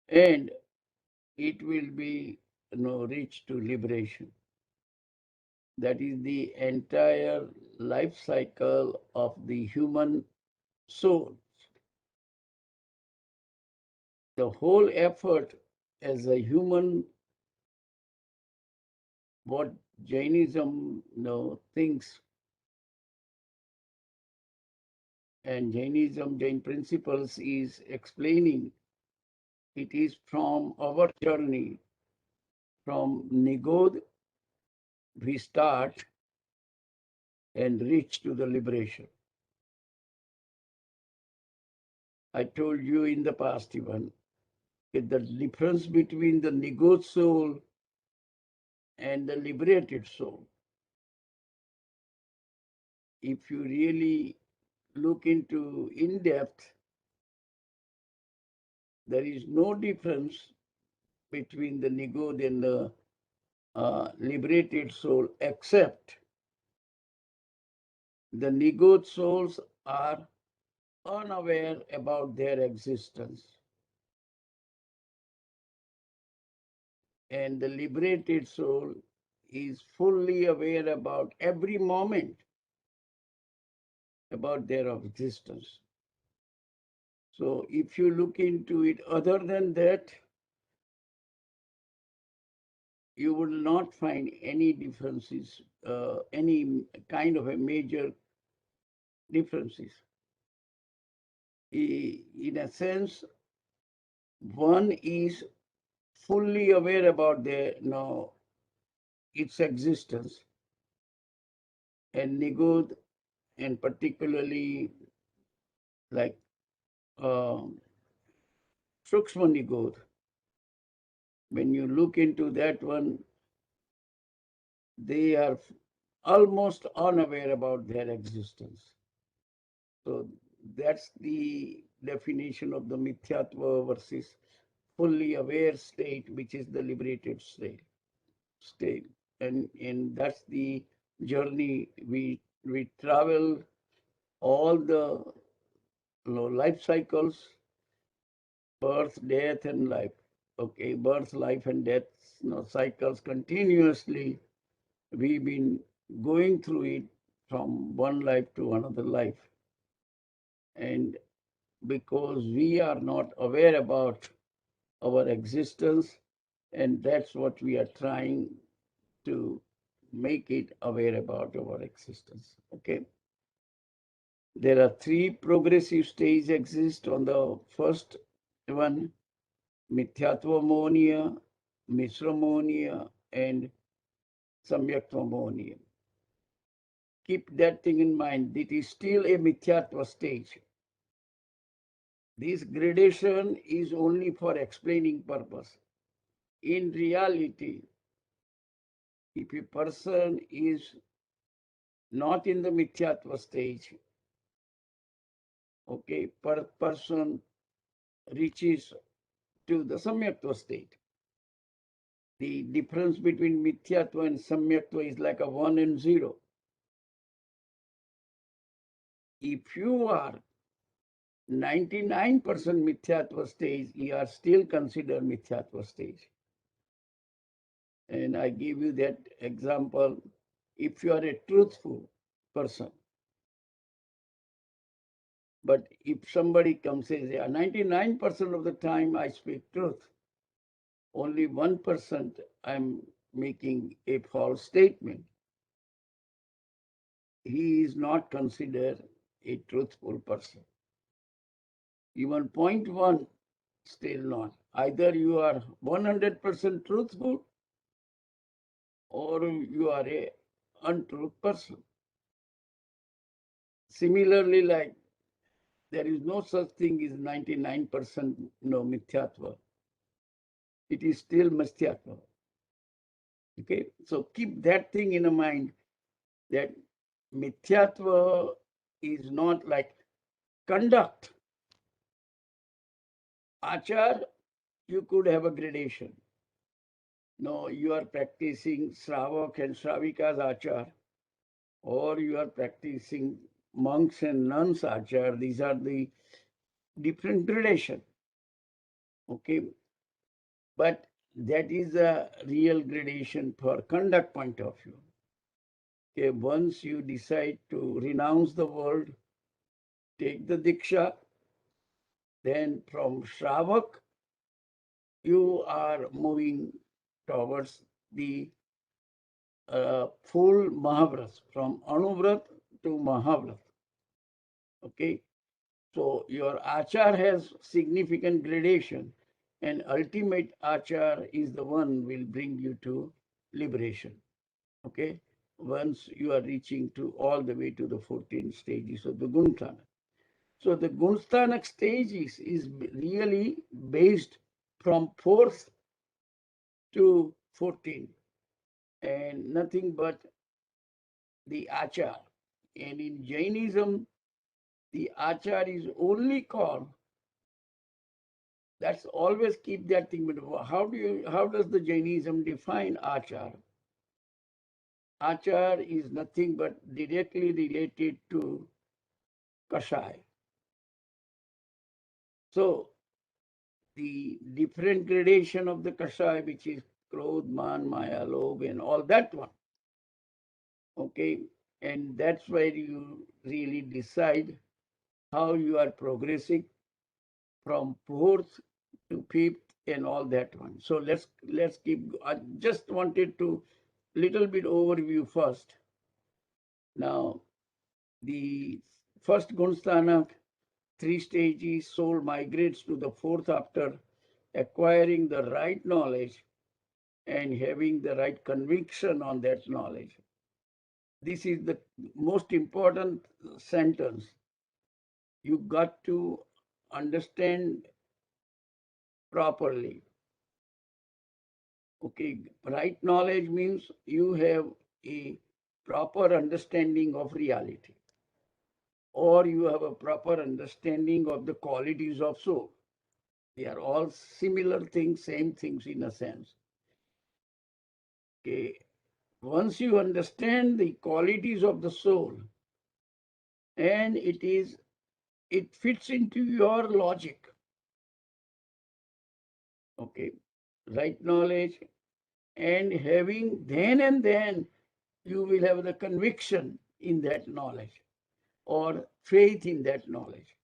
and it will be reach to liberation. That is the entire life cycle of the human soul. The whole effort as a human, what Jainism thinks, and Jainism, Jain principles is explaining, it is from our journey, from Nigod, we start and reach to the liberation. I told you in the past even, that the difference between the Nigod soul and the liberated soul, if you really look into in depth, there is no difference between the Nigod and the liberated soul, except the Nigod souls are unaware about their existence, and the liberated soul is fully aware about every moment about their existence. So if you look into it, other than that, you will not find any differences, any kind of a major differences. In a sense, one is fully aware about their its existence, and Nigod, and particularly like Sukshma Nigod, when you look into that one, they are almost unaware about their existence. So that's the definition of the Mithyatva versus fully aware state, which is the liberated state. And that's the journey we travel, all the life cycles, birth, death, and life. Okay, birth, life, and death cycles continuously. We've been going through it from one life to another life. And because we are not aware about our existence, and that's what we are trying to make it aware about our existence. Okay. There are three progressive stages exist. On the first one, Mithyatvamonia, Misramonia, and Samyakvamonia. Keep that thing in mind. It is still a Mithyatva stage. This gradation is only for explaining purpose. In reality, if a person is not in the Mithyatva stage, okay, person reaches to the Samyaktva state. The difference between Mithyatva and Samyaktva is like a 1 and 0. If you are 99% Mithyatva stage, you are still considered Mithyatva stage. And I give you that example. If you are a truthful person, but if somebody comes and says, yeah, 99% of the time I speak truth, only 1% I'm making a false statement, he is not considered a truthful person. Even 0.1, still not. Either you are 100% truthful or you are a untruth person. Similarly, like there is no such thing as 99% mithyatva. It is still mithyatva. Okay, so keep that thing in mind, that mithyatva is not like conduct. Achar, you could have a gradation. No, you are practicing Sravak and Sravika's achar, or you are practicing monks and nuns achar. These are the different gradation. Okay, But that is a real gradation for conduct point of view. Okay, once you decide to renounce the world, take the Diksha, then from Shravak, you are moving towards the full Mahavrat, from Anuvrat to Mahavrat. Okay, so your Achar has significant gradation, and ultimate Achar is the one will bring you to liberation. Okay, once you are reaching to all the way to the 14 stages of the Gunasthan. So the Gunasthanak stages is really based from 4th to 14 and nothing but the Achar. And in Jainism, the Achar is only called, that's always keep that thing, but how does the Jainism define Achar? Achar is nothing but directly related to Kashai. So the different gradation of the Kashai, which is Krodh, Man, Maya, Lobh, and all that one. Okay, and that's where you really decide how you are progressing from 4th to 5th and all that one. So let's keep. I just wanted to little bit overview first. Now the first Gunasthana, 3 stages, soul migrates to the 4th after acquiring the right knowledge and having the right conviction on that knowledge. This is the most important sentence. You got to understand properly. Okay, right knowledge means you have a proper understanding of reality, or you have a proper understanding of the qualities of soul. They are all similar things, same things in a sense. Okay, once you understand the qualities of the soul, and it fits into your logic. Okay, right knowledge, and having then and then you will have the conviction in that knowledge or faith in that knowledge.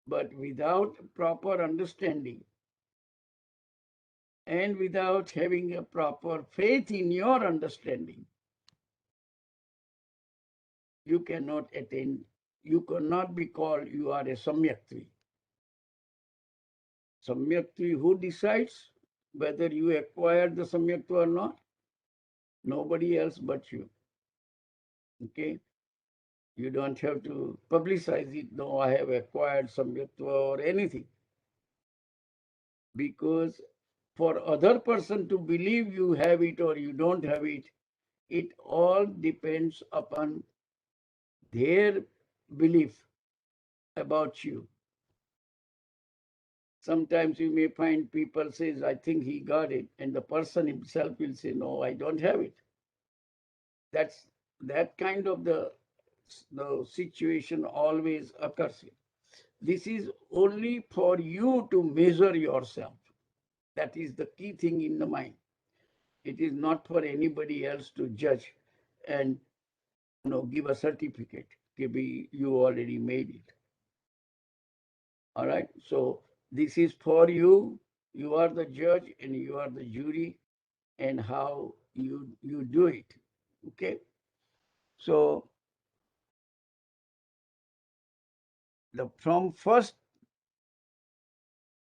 But without proper understanding and without having a proper faith in your understanding, you cannot attain, you cannot be called you are a Samyaktri. Samyaktri, who decides whether you acquire the Samyaktva or not? Nobody else but you. Okay? You don't have to publicize it. No, I have acquired Samyaktva or anything. Because for other person to believe you have it or you don't have it, it all depends upon their belief about you. Sometimes you may find people says, I think he got it, and the person himself will say, no, I don't have it. That's that kind of the situation always occurs. This is only for you to measure yourself. That is the key thing in the mind. It is not for anybody else to judge and give a certificate. Maybe you already made it. All right. So this is for you. You are the judge and you are the jury, and how you do it. Okay. So from first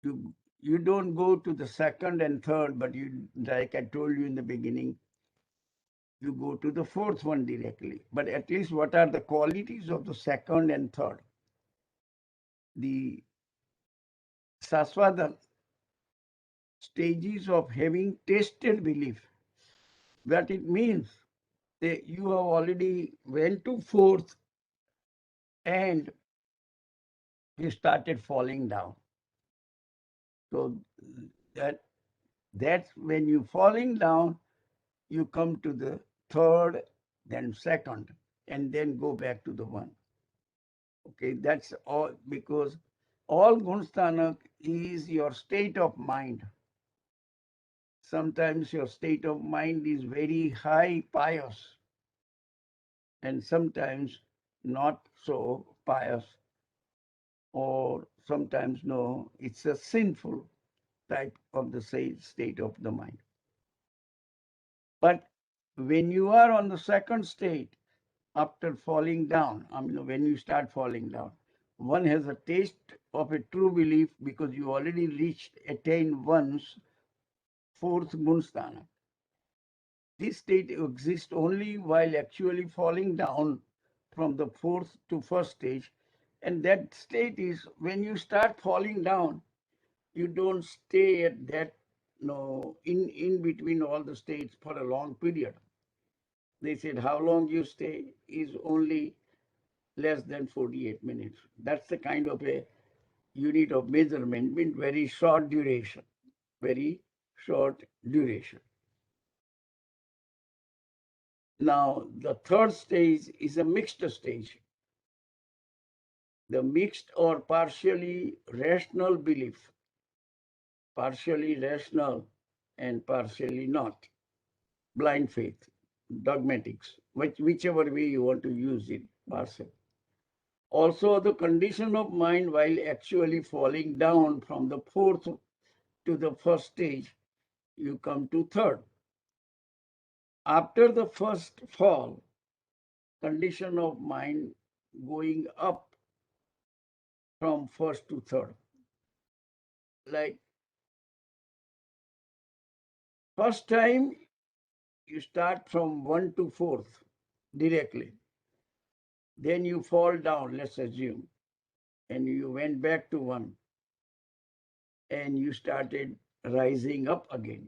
you don't go to the second and third, but you, like I told you in the beginning, you go to the 4th one directly. But at least what are the qualities of the second and third? The Saswada stages of having tasted belief. What it means, you have already went to 4th and you started falling down. So that's when you falling down, you come to the 3rd, then 2nd, and then go back to the 1. Okay, that's all, because all Gunasthana is your state of mind. Sometimes your state of mind is very high pious, and sometimes not so pious, or sometimes no, it's a sinful type of the state of the mind. But when you are on the second state, after falling down, when you start falling down, one has a taste of a true belief because you already attained one's fourth Gunasthan. This state exists only while actually falling down from the fourth to first stage. And that state is when you start falling down, you don't stay at that, in between all the states for a long period. They said how long you stay is only less than 48 minutes. That's the kind of a unit of measurement, means very short duration, very short duration. Now, the third stage is a mixed stage. The mixed or partially rational belief, partially rational and partially not. Blind faith, dogmatics, whichever way you want to use it, partial. Also, the condition of mind while actually falling down from the fourth to the first stage, you come to third. After the first fall, condition of mind going up from first to third. Like first time, you start from one to fourth directly. Then you fall down, let's assume, and you went back to one, and you started rising up again.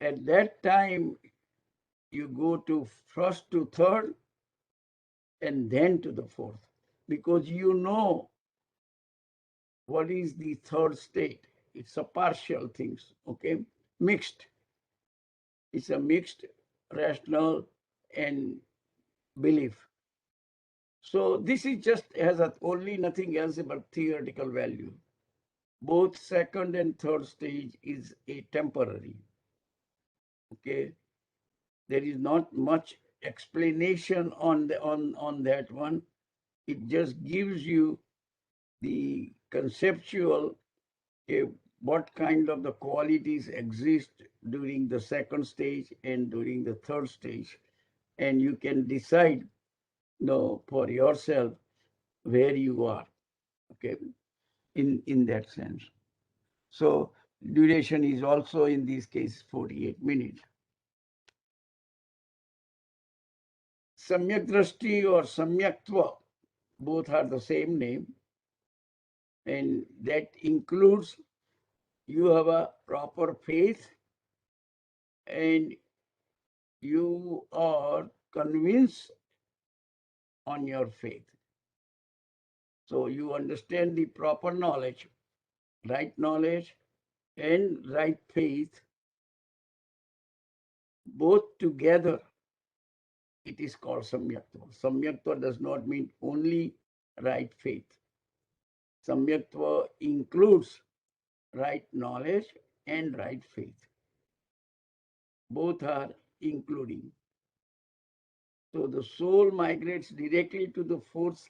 At that time, you go to first to third and then to the fourth, because you know what is the third state. It's a partial things, okay? Mixed. It's a mixed rational and belief. So this is just has only nothing else but theoretical value. Both second and third stage is a temporary. Okay, there is not much explanation on that one. It just gives you the conceptual what kind of the qualities exist during the second stage and during the third stage, and you can decide for yourself where you are, okay, in that sense. So duration is also in this case 48 minutes. Samyak drashti or samyaktva, both are the same name, and that includes you have a proper faith and you are convinced on your faith. So you understand the proper knowledge, right knowledge and right faith, both together, it is called samyaktva. Samyaktva does not mean only right faith. Samyaktva includes right knowledge and right faith. Both are including. So the soul migrates directly to the fourth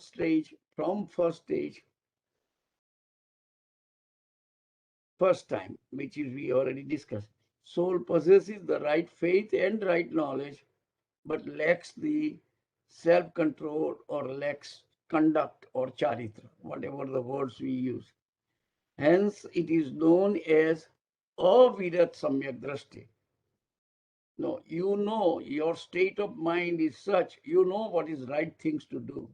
stage from first stage, first time, which is we already discussed. Soul possesses the right faith and right knowledge, but lacks the self-control or lacks conduct or charitra, whatever the words we use. Hence, it is known as avirat samyak drashti. No, you know your state of mind is such, you know what is right things to do,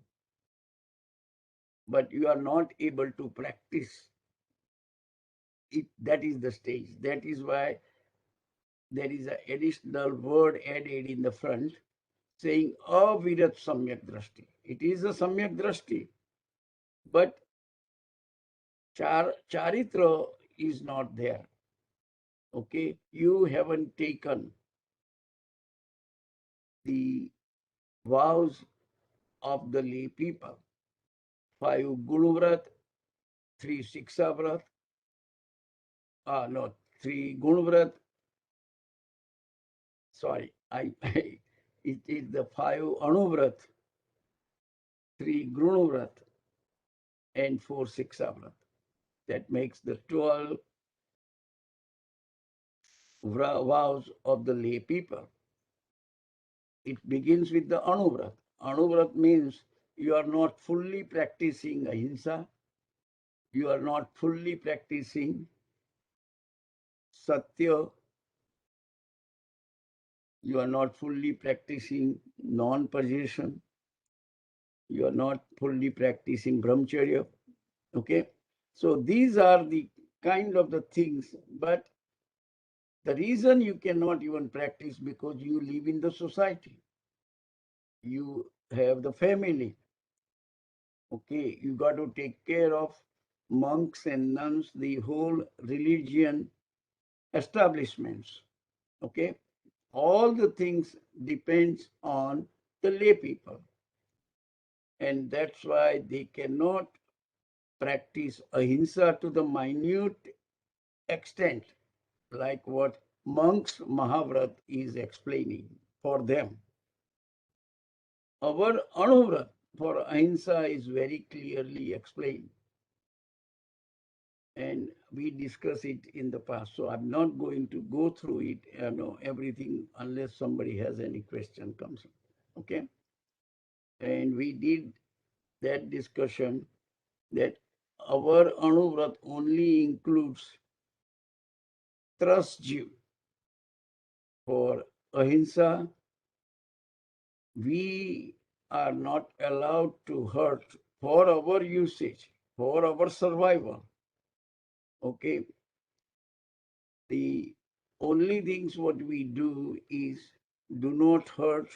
but you are not able to practice it. That is the stage. That is why there is an additional word added in the front saying avirat samyak drashti. It is a samyak drashti, but charitra is not there. Okay, you haven't taken the vows of the lay people. 5 Guru Vrat, 3 Shiksha Vrat, no, 3 Gunvrat. Sorry, it is the 5 Anuvrat, 3 Grunuvrat, and 4 Siksavrat. That makes the 12 vows of the lay people. It begins with the Anuvrat. Anuvrat means you are not fully practicing ahimsa, you are not fully practicing satya, you are not fully practicing non-possession, you are not fully practicing brahmacharya. Okay, so these are the kind of the things, but the reason you cannot even practice because you live in the society, you have the family. Okay, you got to take care of monks and nuns, the whole religion establishments. Okay, all the things depends on the lay people, and that's why they cannot practice ahimsa to the minute extent like what monks Mahavrat is explaining for them. Our Anuvrat for ahimsa is very clearly explained, and we discussed it in the past. So I'm not going to go through it, everything unless somebody has any question comes up. Okay, and we did that discussion that our Anuvrat only includes trust for ahimsa. We are not allowed to hurt for our usage, for our survival. Okay. The only things what we do is do not hurt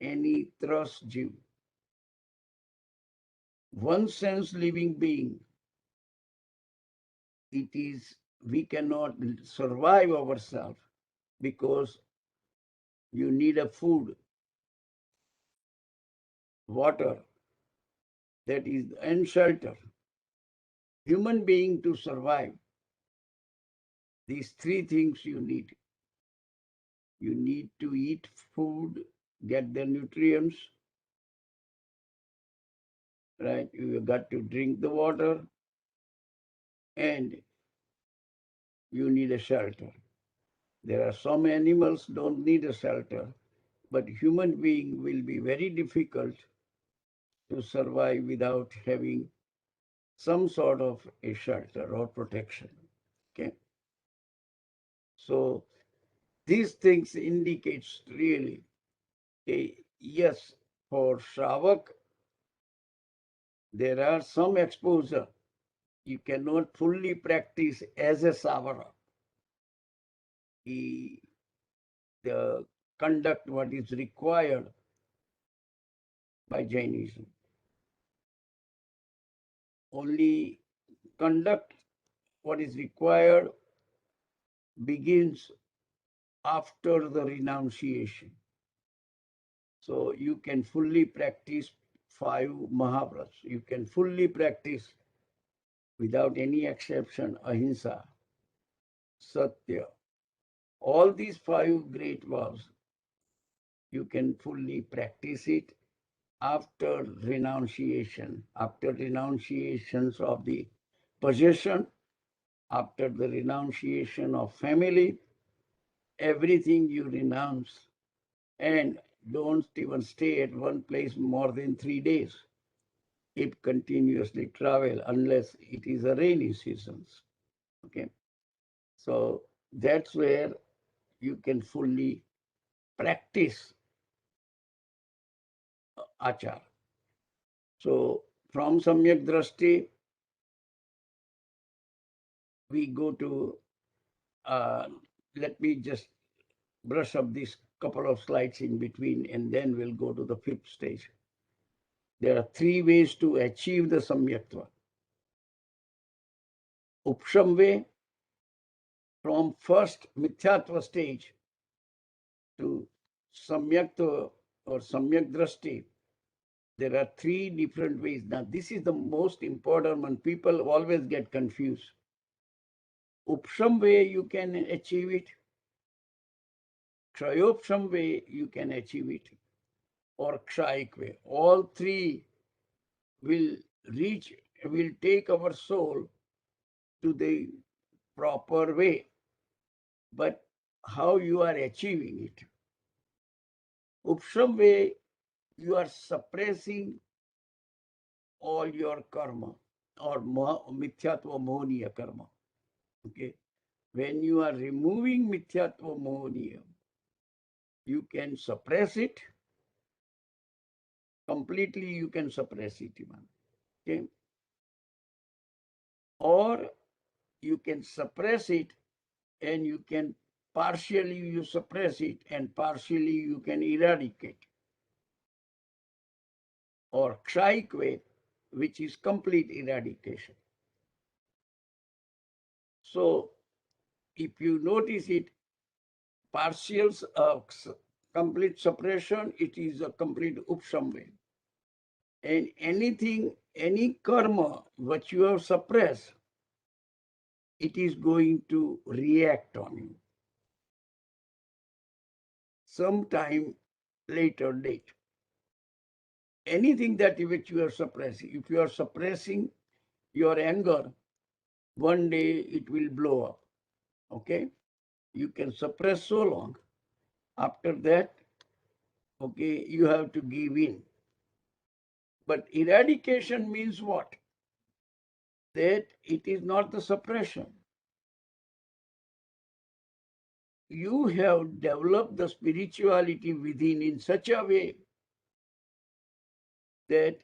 any trust Jew. One sense living being, it is, we cannot survive ourselves because you need a food, water, that is, and shelter. Human being to survive, these 3 things you need. You need to eat food, get the nutrients, right? You got to drink the water, and you need a shelter. There are some animals don't need a shelter, but human being will be very difficult to survive without having some sort of a shelter or protection. Okay. So these things indicates really a yes, for Shravak, there are some exposure. You cannot fully practice as a Savara. The conduct what is required by Jainism. Only conduct what is required begins after the renunciation. So you can fully practice 5 Mahavrats. You can fully practice without any exception ahimsa, satya. All these 5 great vows, you can fully practice it after renunciation, after renunciations of the possession, after the renunciation of family, everything you renounce, and don't even stay at one place more than 3 days. Keep continuously travel unless it is a rainy season. Okay, so that's where you can fully practice achar. So from Samyak Drashti, we go to, let me just brush up this couple of slides in between, and then we'll go to the 5th stage. There are 3 ways to achieve the Samyaktva. Upsham way, from first Mithyatva stage to Samyaktva or Samyak Drashti, there are 3 different ways. Now, this is the most important one. People always get confused. Upsham way you can achieve it, Kshayopsham way you can achieve it, or Kshayik way. All three will take our soul to the proper way. But how you are achieving it? Upsham way, you are suppressing all your karma or mithyatva mohaniya karma. Okay. When you are removing mithyatva mohaniya, you can suppress it completely. You can suppress it even. Okay. Or you can suppress it, and you can partially you suppress it and partially you can eradicate. Or Kshayik way, which is complete eradication. So if you notice it, partial complete suppression, it is a complete upsham way. And anything, any karma which you have suppressed, it is going to react on you sometime later date. Anything that which you are suppressing, if you are suppressing your anger, one day it will blow up. Okay? You can suppress so long. After that, okay, you have to give in. But eradication means what? That it is not the suppression. You have developed the spirituality within in such a way that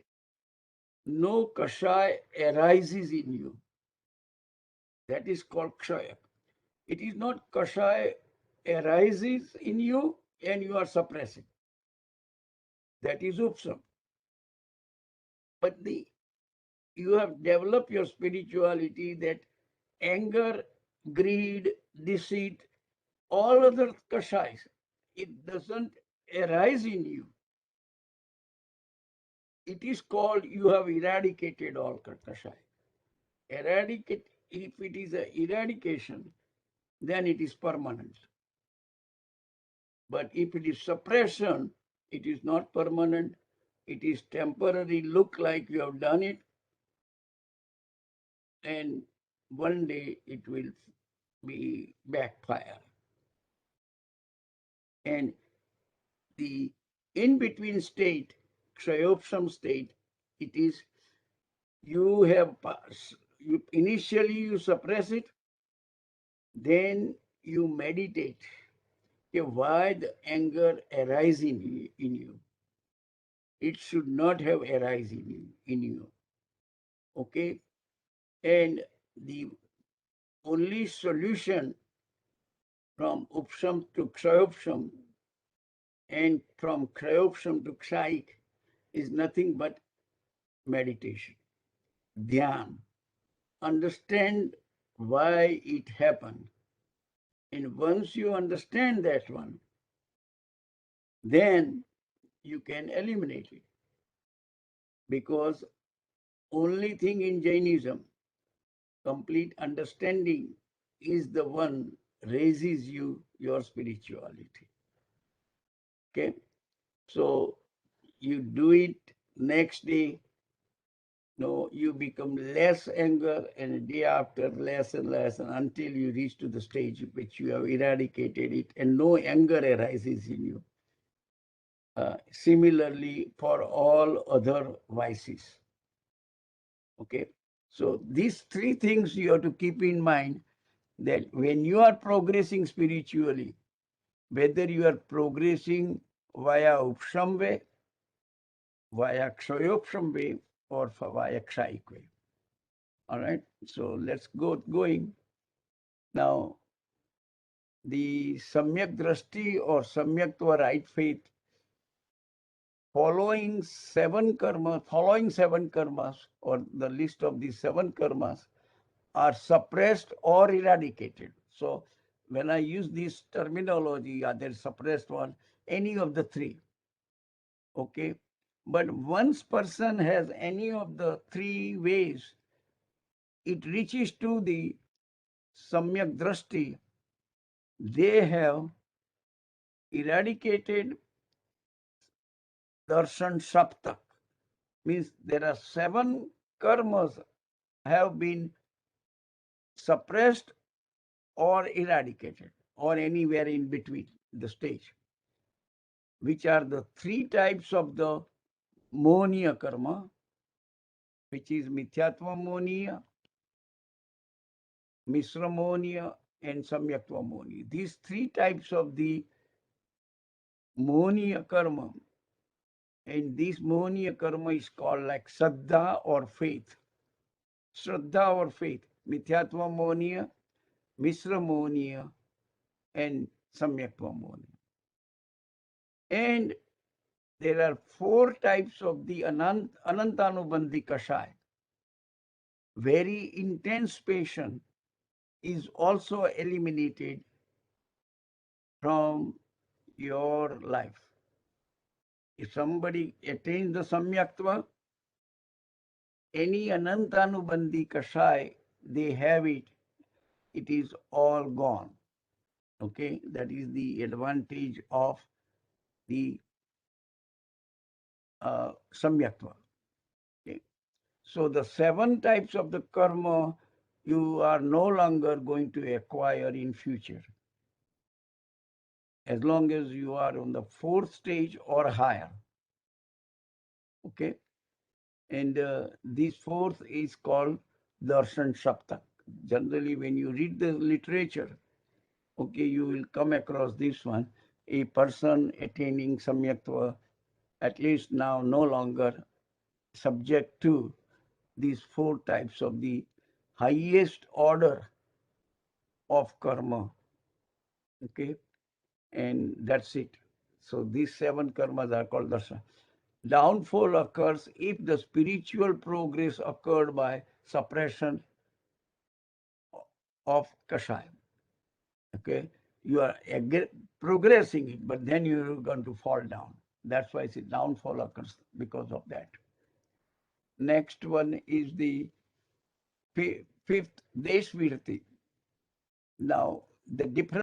no kashaya arises in you. That is called kshaya. It is not kashaya arises in you and you are suppressing. That is upsam. But you have developed your spirituality that anger, greed, deceit, all other kashayas, it doesn't arise in you. It is called you have eradicated all kashaya. Eradicate, if it is an eradication, then it is permanent. But if it is suppression, it is not permanent. It is temporary, look like you have done it, and one day it will be backfire. And the in-between state, Kshayopsham state, it is you have initially you suppress it, then you meditate. Okay, why the anger arises in you? It should not have arisen in you. Okay, and the only solution from upsham to kshayopsham and from kshayopsham to kshayik is nothing but meditation, dhyan. Understand why it happened. And once you understand that one, then you can eliminate it. Because only thing in Jainism, complete understanding is the one raises your spirituality. Okay? So you do it next day, no, you become less anger, and a day after less and less, and until you reach to the stage which you have eradicated it and no anger arises in you. Similarly for all other vices. Okay, so these three things you have to keep in mind, that when you are progressing spiritually, whether you are progressing via upsham way, via kshayopsham way, or via kshayik way. All right, so let's go going. Now, the samyak drashti or samyaktva, right faith, following seven karmas, or the list of these seven karmas, are suppressed or eradicated. So when I use this terminology, either suppressed one, any of the three. Okay. But once person has any of the three ways, it reaches to the Samyak Drashti, they have eradicated Darshan Saptak. Means there are 7 karmas have been suppressed or eradicated, or anywhere in between the stage, which are the 3 types of the Mohniya karma, which is Mithyatva Mohniya, Misra Mohniya, and Samyaktva Mohniya. These 3 types of the Mohniya karma, and this Mohniya karma is called like Saddha or faith. Shraddha or faith, Mithyatva Mohniya, Misra Mohniya, and Samyaktva Mohniya. And there are 4 types of the Anantanubandhi Kashaya. Very intense passion is also eliminated from your life. If somebody attains the Samyaktva, any Anantanubandhi Kashaya, they have it, it is all gone. Okay, that is the advantage of the Samyaktva. Okay. So the 7 types of the karma you are no longer going to acquire in future, as long as you are on the 4th stage or higher. Okay, and this 4th is called Darshan Saptak. Generally, when you read the literature, okay, you will come across this one. A person attaining Samyaktva, at least now no longer subject to these 4 types of the highest order of karma. Okay, and that's it. So these 7 karmas are called darshan. Downfall occurs if the spiritual progress occurred by suppression of kashaya. Okay, you are progressing it, but then you're going to fall down. That's why it's a downfall occurs because of that. Next one is the 5th Deshvirti. Now, the difference